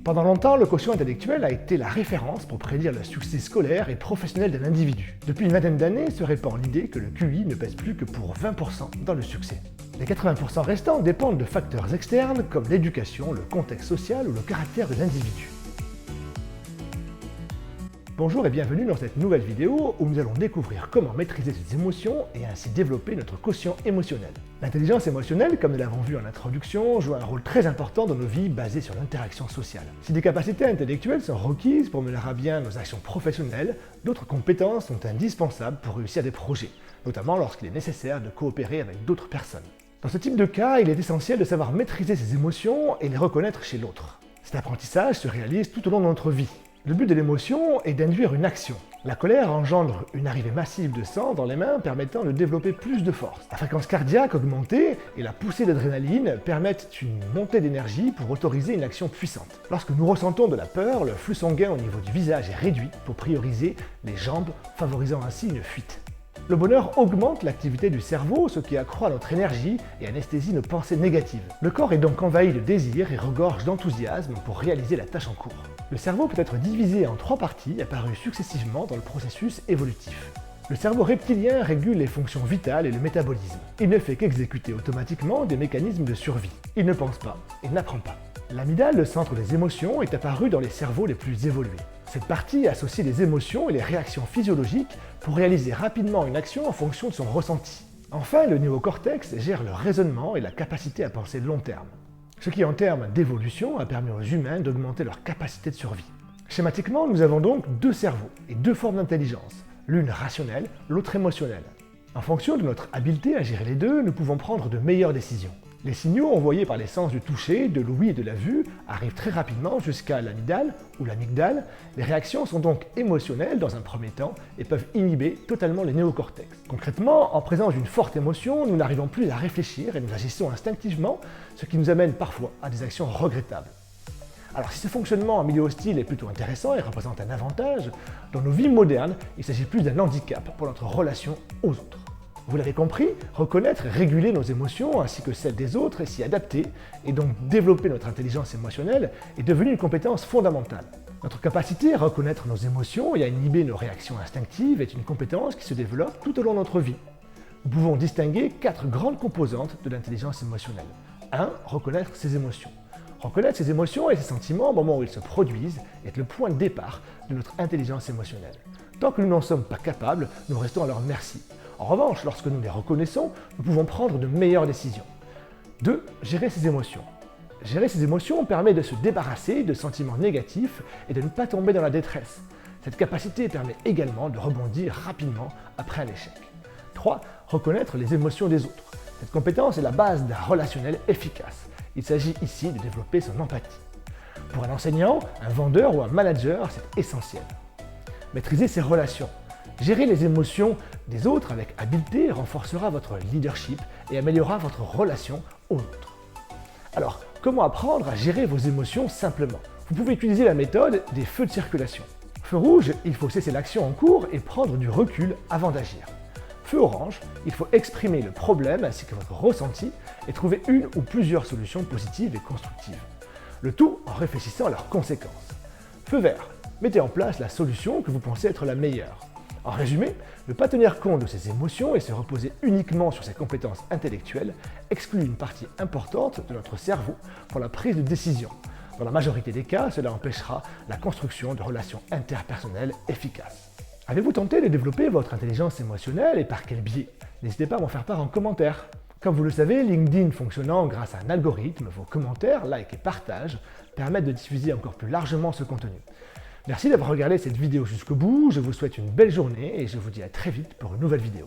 Pendant longtemps, le quotient intellectuel a été la référence pour prédire le succès scolaire et professionnel d'un individu. Depuis une vingtaine d'années se répand l'idée que le QI ne pèse plus que pour 20% dans le succès. Les 80% restants dépendent de facteurs externes comme l'éducation, le contexte social ou le caractère de l'individu. Bonjour et bienvenue dans cette nouvelle vidéo où nous allons découvrir comment maîtriser ses émotions et ainsi développer notre quotient émotionnel. L'intelligence émotionnelle, comme nous l'avons vu en introduction, joue un rôle très important dans nos vies basées sur l'interaction sociale. Si des capacités intellectuelles sont requises pour mener à bien nos actions professionnelles, d'autres compétences sont indispensables pour réussir des projets, notamment lorsqu'il est nécessaire de coopérer avec d'autres personnes. Dans ce type de cas, il est essentiel de savoir maîtriser ses émotions et les reconnaître chez l'autre. Cet apprentissage se réalise tout au long de notre vie. Le but de l'émotion est d'induire une action. La colère engendre une arrivée massive de sang dans les mains permettant de développer plus de force. La fréquence cardiaque augmentée et la poussée d'adrénaline permettent une montée d'énergie pour autoriser une action puissante. Lorsque nous ressentons de la peur, le flux sanguin au niveau du visage est réduit pour prioriser les jambes, favorisant ainsi une fuite. Le bonheur augmente l'activité du cerveau, ce qui accroît notre énergie et anesthésie nos pensées négatives. Le corps est donc envahi de désir et regorge d'enthousiasme pour réaliser la tâche en cours. Le cerveau peut être divisé en 3 parties apparues successivement dans le processus évolutif. Le cerveau reptilien régule les fonctions vitales et le métabolisme. Il ne fait qu'exécuter automatiquement des mécanismes de survie. Il ne pense pas et n'apprend pas. L'amygdale, le centre des émotions, est apparu dans les cerveaux les plus évolués. Cette partie associe les émotions et les réactions physiologiques pour réaliser rapidement une action en fonction de son ressenti. Enfin, le néocortex gère le raisonnement et la capacité à penser long terme. Ce qui, en termes d'évolution, a permis aux humains d'augmenter leur capacité de survie. Schématiquement, nous avons donc 2 cerveaux et 2 formes d'intelligence, l'une rationnelle, l'autre émotionnelle. En fonction de notre habileté à gérer les deux, nous pouvons prendre de meilleures décisions. Les signaux envoyés par les sens du toucher, de l'ouïe et de la vue arrivent très rapidement jusqu'à l'amygdale ou l'amygdale. Les réactions sont donc émotionnelles dans un premier temps et peuvent inhiber totalement les néocortex. Concrètement, en présence d'une forte émotion, nous n'arrivons plus à réfléchir et nous agissons instinctivement, ce qui nous amène parfois à des actions regrettables. Alors si ce fonctionnement en milieu hostile est plutôt intéressant et représente un avantage, dans nos vies modernes, il s'agit plus d'un handicap pour notre relation aux autres. Vous l'avez compris, reconnaître et réguler nos émotions ainsi que celles des autres et s'y adapter, et donc développer notre intelligence émotionnelle, est devenu une compétence fondamentale. Notre capacité à reconnaître nos émotions et à inhiber nos réactions instinctives est une compétence qui se développe tout au long de notre vie. Nous pouvons distinguer 4 grandes composantes de l'intelligence émotionnelle. 1. Reconnaître ses émotions. Reconnaître ses émotions et ses sentiments au moment où ils se produisent est le point de départ de notre intelligence émotionnelle. Tant que nous n'en sommes pas capables, nous restons à leur merci. En revanche, lorsque nous les reconnaissons, nous pouvons prendre de meilleures décisions. 2. Gérer ses émotions. Gérer ses émotions permet de se débarrasser de sentiments négatifs et de ne pas tomber dans la détresse. Cette capacité permet également de rebondir rapidement après un échec. 3. Reconnaître les émotions des autres. Cette compétence est la base d'un relationnel efficace. Il s'agit ici de développer son empathie. Pour un enseignant, un vendeur ou un manager, c'est essentiel. Maîtriser ses relations. Gérer les émotions des autres avec habileté renforcera votre leadership et améliorera votre relation aux autres. Alors, comment apprendre à gérer vos émotions simplement? Vous pouvez utiliser la méthode des feux de circulation. Feu rouge, il faut cesser l'action en cours et prendre du recul avant d'agir. Feu orange, il faut exprimer le problème ainsi que votre ressenti et trouver une ou plusieurs solutions positives et constructives. Le tout en réfléchissant à leurs conséquences. Feu vert, mettez en place la solution que vous pensez être la meilleure. En résumé, ne pas tenir compte de ses émotions et se reposer uniquement sur ses compétences intellectuelles exclut une partie importante de notre cerveau pour la prise de décision. Dans la majorité des cas, cela empêchera la construction de relations interpersonnelles efficaces. Avez-vous tenté de développer votre intelligence émotionnelle et par quel biais? N'hésitez pas à m'en faire part en commentaire. Comme vous le savez, LinkedIn fonctionnant grâce à un algorithme, vos commentaires, likes et partages permettent de diffuser encore plus largement ce contenu. Merci d'avoir regardé cette vidéo jusqu'au bout, je vous souhaite une belle journée et je vous dis à très vite pour une nouvelle vidéo.